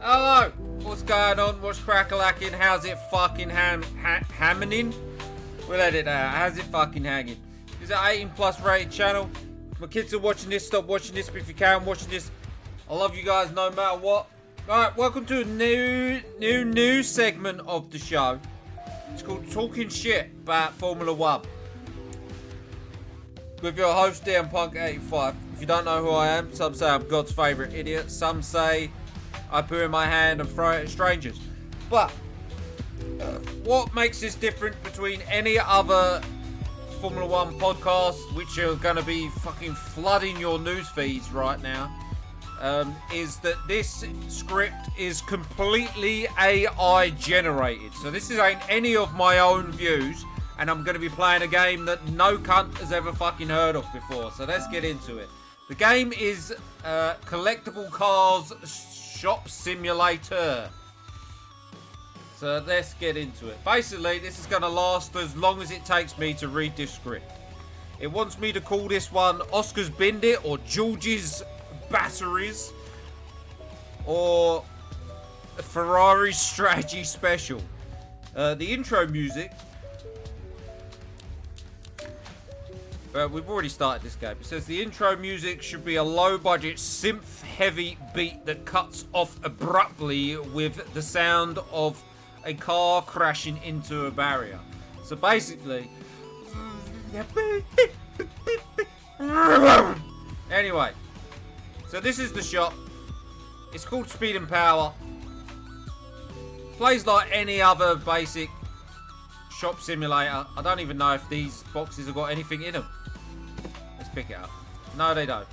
Hello! What's going on? What's crack-a-lacking? How's it fucking happening? We'll edit that. How's it fucking hanging? This is an 18+ rated channel. If my kids are watching this, stop watching this. But if you can, watching this. I love you guys no matter what. Alright, welcome to a new segment of the show. It's called Talking Shit about Formula 1. With your host, Dan Punk85. If you don't know who I am, some say I'm God's favourite idiot. Some say I put in my hand and throw it at strangers. But what makes this different between any other Formula 1 podcast, which are going to be fucking flooding your news feeds right now, is that this script is completely AI generated. So this ain't any of my own views, and I'm going to be playing a game that no cunt has ever fucking heard of before. So let's get into it. The game is Collectible Cars Shop Simulator. So let's get into it. Basically, this is going to last as long as it takes me to read this script. It wants me to call this one Oscar's Binned It, or George's Batteries, or Ferrari Strategy Special. The intro music. We've already started this game. It says the intro music should be a low-budget, synth-heavy beat that cuts off abruptly with the sound of a car crashing into a barrier. So basically... Anyway. So this is the shop. It's called Speed and Power. Plays like any other basic shop simulator. I don't even know if these boxes have got anything in them. Let's pick it up. No, they don't.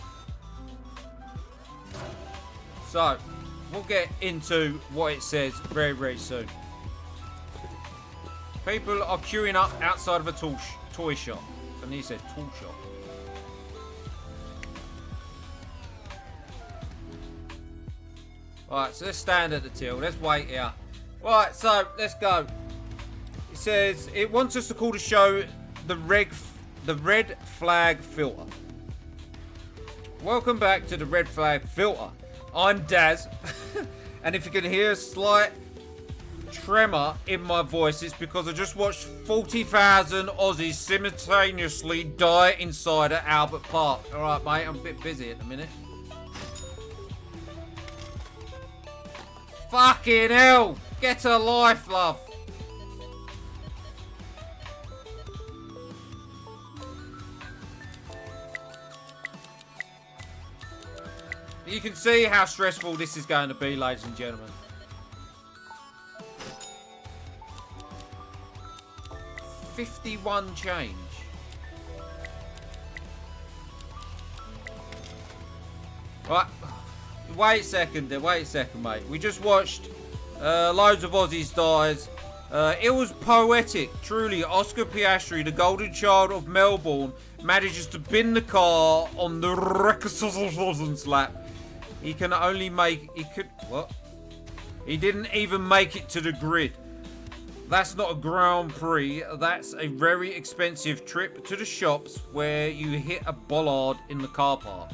So, we'll get into what it says very, very soon. People are queuing up outside of a toy shop. And he said tool shop. Alright, so let's stand at the till. Let's wait here. Right, so let's go. It says it wants us to call the show the Red Flag Filter. Welcome back to the Red Flag Filter. I'm Daz, and if you can hear a slight tremor in my voice, it's because I just watched 40,000 Aussies simultaneously die inside at Albert Park. All right, mate, I'm a bit busy at the minute. Fucking hell! Get a life, love. You can see how stressful this is going to be, ladies and gentlemen. $51 change. Right. Wait a second, mate. We just watched loads of Aussies dies. It was poetic, truly. Oscar Piastri, the golden child of Melbourne, manages to bin the car on the reconnaissance lap. He can only make... He didn't even make it to the grid. That's not a Grand Prix. That's a very expensive trip to the shops where you hit a bollard in the car park.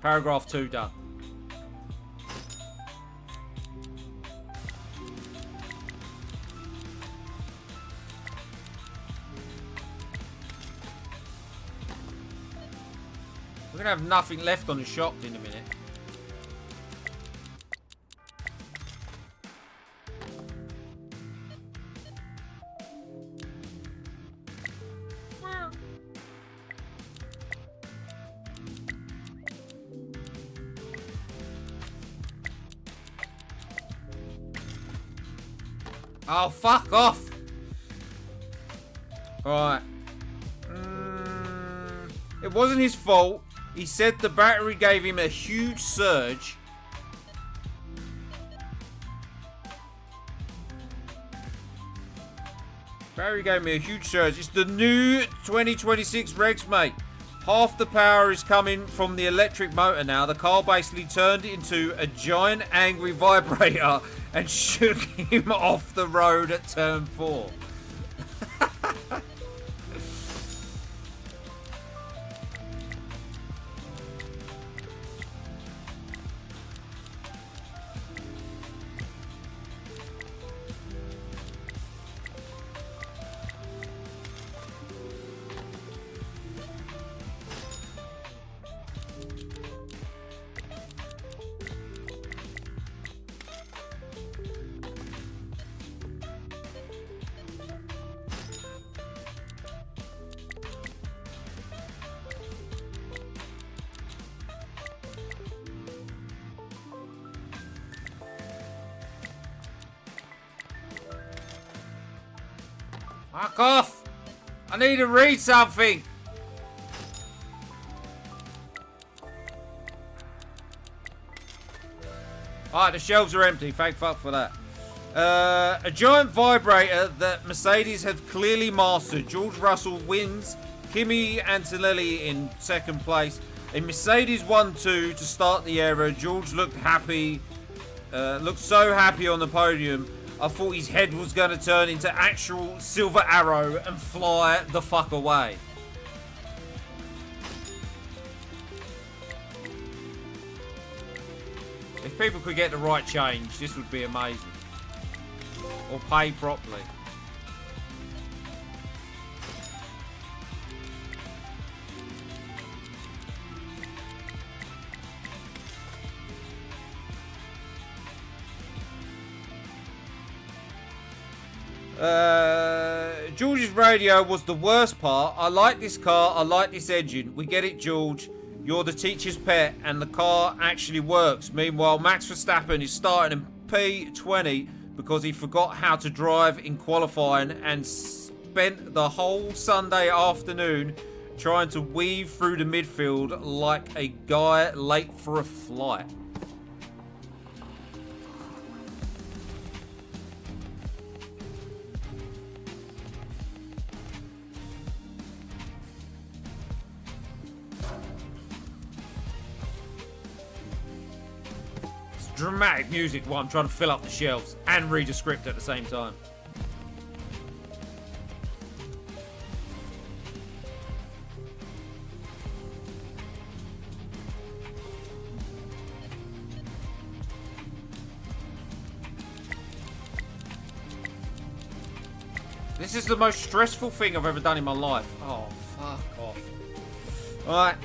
Paragraph 2 done. We're gonna have nothing left on the shop in a minute. Oh, fuck off! Alright. It wasn't his fault. He said the battery gave him a huge surge. Battery gave me a huge surge. It's the new 2026 regs, mate. Half the power is coming from the electric motor now. The car basically turned into a giant angry vibrator and shook him off the road at turn 4. Fuck off! I need to read something! Alright, the shelves are empty. Thank fuck for that. A giant vibrator that Mercedes have clearly mastered. George Russell wins. Kimi Antonelli in second place. A Mercedes 1-2 to start the era. George looked happy. Looked so happy on the podium. I thought his head was going to turn into actual silver arrow and fly the fuck away. If people could get the right change, this would be amazing. Or pay properly. George's radio was the worst part. I like this car. I like this engine. We get it, George. You're the teacher's pet, and the car actually works. Meanwhile, Max Verstappen is starting in P20 because he forgot how to drive in qualifying and spent the whole Sunday afternoon trying to weave through the midfield like a guy late for a flight. Dramatic music while I'm trying to fill up the shelves and read a script at the same time. This is the most stressful thing I've ever done in my life. Oh, fuck off. Alright.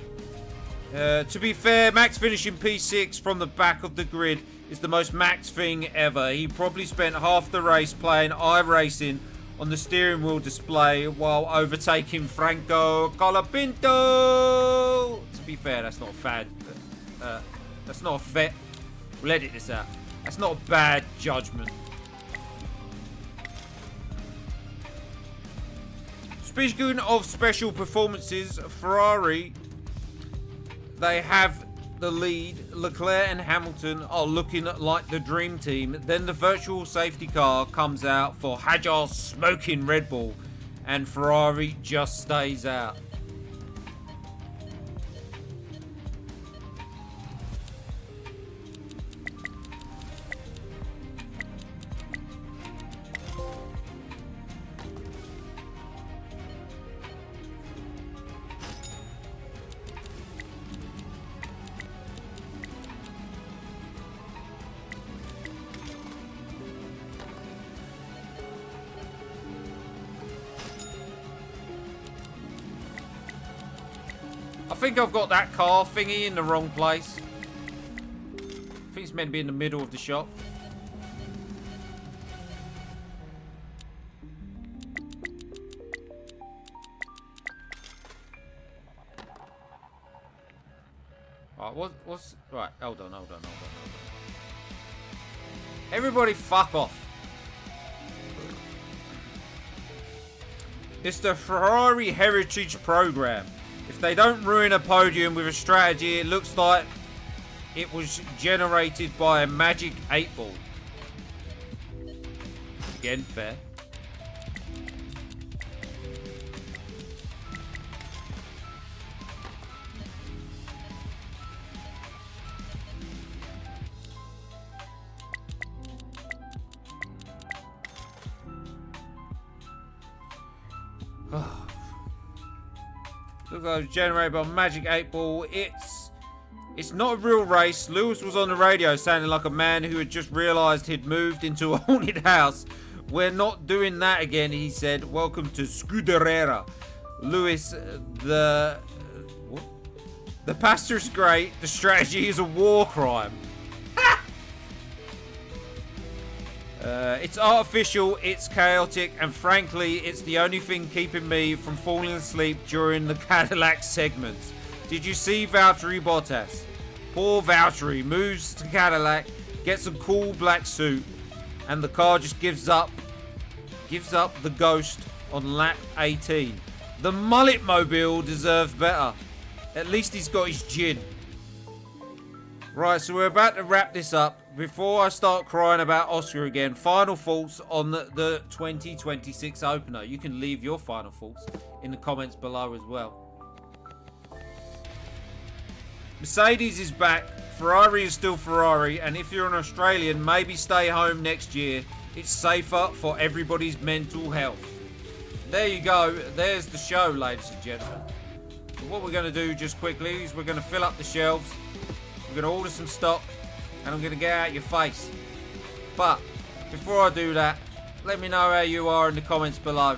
To be fair, Max finishing P6 from the back of the grid is the most Max thing ever. He probably spent half the race playing iRacing on the steering wheel display while overtaking Franco Colapinto. To be fair, that's not a fad. That's not a fit. We'll edit this out. That's not a bad judgment. Speaking of special performances, Ferrari, they have the lead. Leclerc and Hamilton are looking like the dream team. Then the virtual safety car comes out for Hajar's smoking Red Bull, and Ferrari just stays out. I think I've got that car thingy in the wrong place. I think it's meant to be in the middle of the shop. Right, what's... Right, hold on. Everybody fuck off. It's the Ferrari Heritage Program. If they don't ruin a podium with a strategy, it looks like it was generated by a magic 8-ball. Again, fair. Looks like it was generated by Magic 8-Ball. It's not a real race. Lewis was on the radio sounding like a man who had just realised he'd moved into a haunted house. We're not doing that again, he said. Welcome to Scuderia. Lewis, the pastor's great. The strategy is a war crime. It's artificial, it's chaotic, and frankly, it's the only thing keeping me from falling asleep during the Cadillac segments. Did you see Valtteri Bottas? Poor Valtteri moves to Cadillac, gets a cool black suit, and the car just gives up the ghost on lap 18. The mullet mobile deserved better. At least he's got his gin. Right, so we're about to wrap this up. Before I start crying about Oscar again, final thoughts on the 2026 opener. You can leave your final thoughts in the comments below as well. Mercedes is back. Ferrari is still Ferrari. And if you're an Australian, maybe stay home next year. It's safer for everybody's mental health. There you go. There's the show, ladies and gentlemen. So what we're going to do just quickly is we're going to fill up the shelves. We're going to order some stock. And I'm going to get out your face. But before I do that, let me know how you are in the comments below.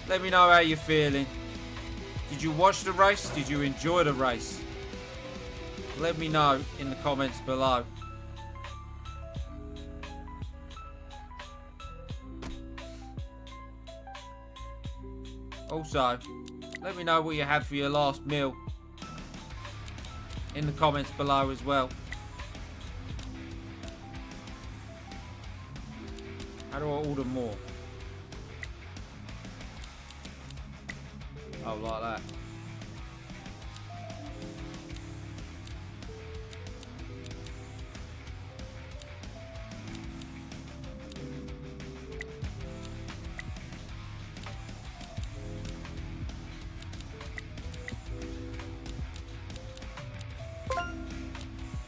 Let me know how you're feeling. Did you watch the race? Did you enjoy the race? Let me know in the comments below. Also, let me know what you had for your last meal in the comments below as well. How do I order more? Oh, like that.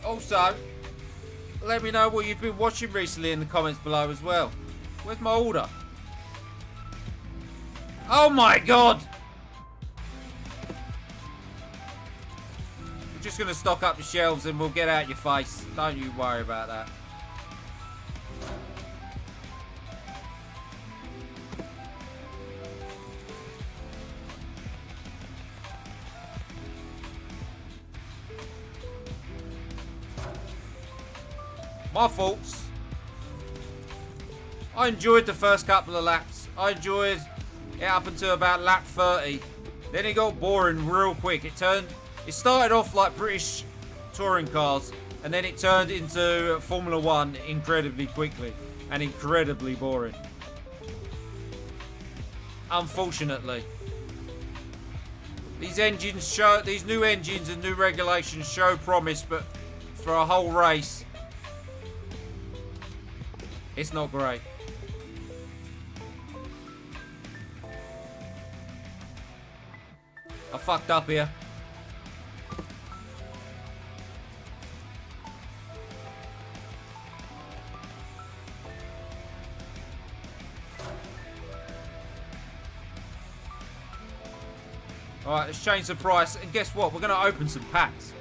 Also, let me know what you've been watching recently in the comments below as well. Where's my order? Oh my god! We're just going to stock up the shelves and we'll get out your face. Don't you worry about that. My faults. I enjoyed the first couple of laps. I enjoyed it up until about lap 30. Then it got boring real quick. It started off like British touring cars, and then it turned into Formula 1 incredibly quickly and incredibly boring. Unfortunately. These new engines and new regulations show promise, but for a whole race, it's not great. I fucked up here. Alright, let's change the price. And guess what? We're going to open some packs.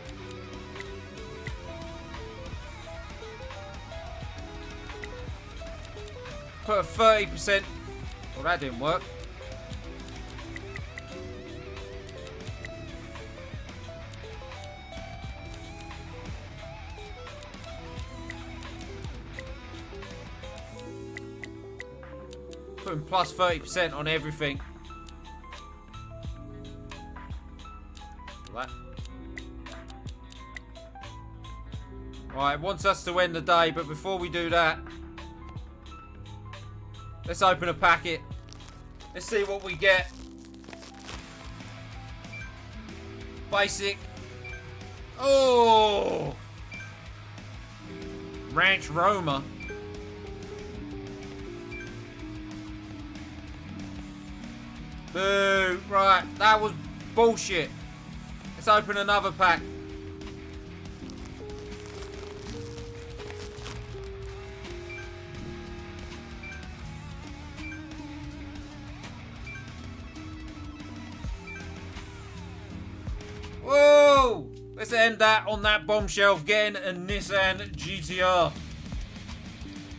Put a 30%. Well, that didn't work. Putting plus 30% on everything. That. Right, it wants us to end the day, but before we do that, let's open a packet. Let's see what we get. Basic. Oh! Ranch Roma. Boo. Right, that was bullshit. Let's open another pack. Whoa! Let's end that on that bombshell, getting a Nissan GTR.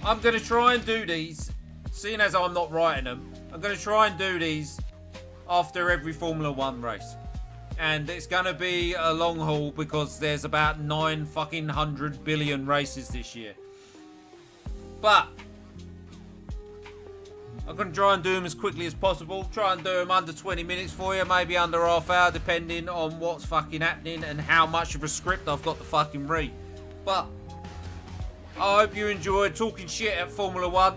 I'm going to try and do these, seeing as I'm not writing them, I'm going to try and do these after every Formula 1 race. And it's going to be a long haul because there's about 900 billion races this year. But I'm going to try and do them as quickly as possible. Try and do them under 20 minutes for you, maybe under half hour, depending on what's fucking happening and how much of a script I've got to fucking read. But I hope you enjoyed talking shit at Formula 1.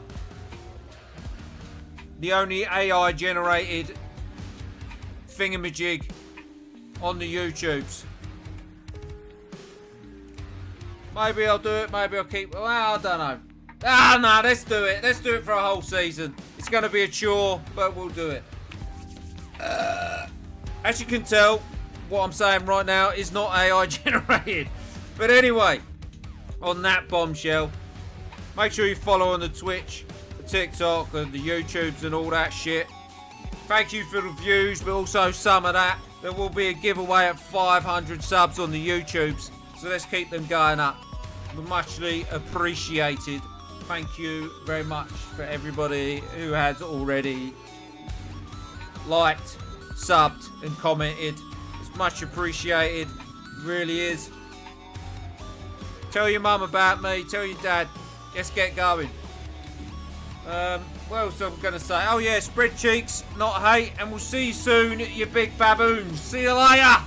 The only AI generated thingamajig on the YouTubes. Maybe I'll do it, maybe I'll keep... Well, I don't know. No, let's do it. Let's do it for a whole season. It's going to be a chore, but we'll do it. As you can tell, what I'm saying right now is not AI generated. But anyway, on that bombshell, make sure you follow on the Twitch, the TikTok, and the YouTubes and all that shit. Thank you for the views, but also some of that. There will be a giveaway at 500 subs on the YouTubes, so let's keep them going up. Muchly appreciated. Thank you very much for everybody who has already liked, subbed, and commented. It's much appreciated. It really is. Tell your mum about me. Tell your dad. Let's get going. What else I'm going to say? Oh yeah, spread cheeks, not hate. And we'll see you soon, you big baboons. See you later.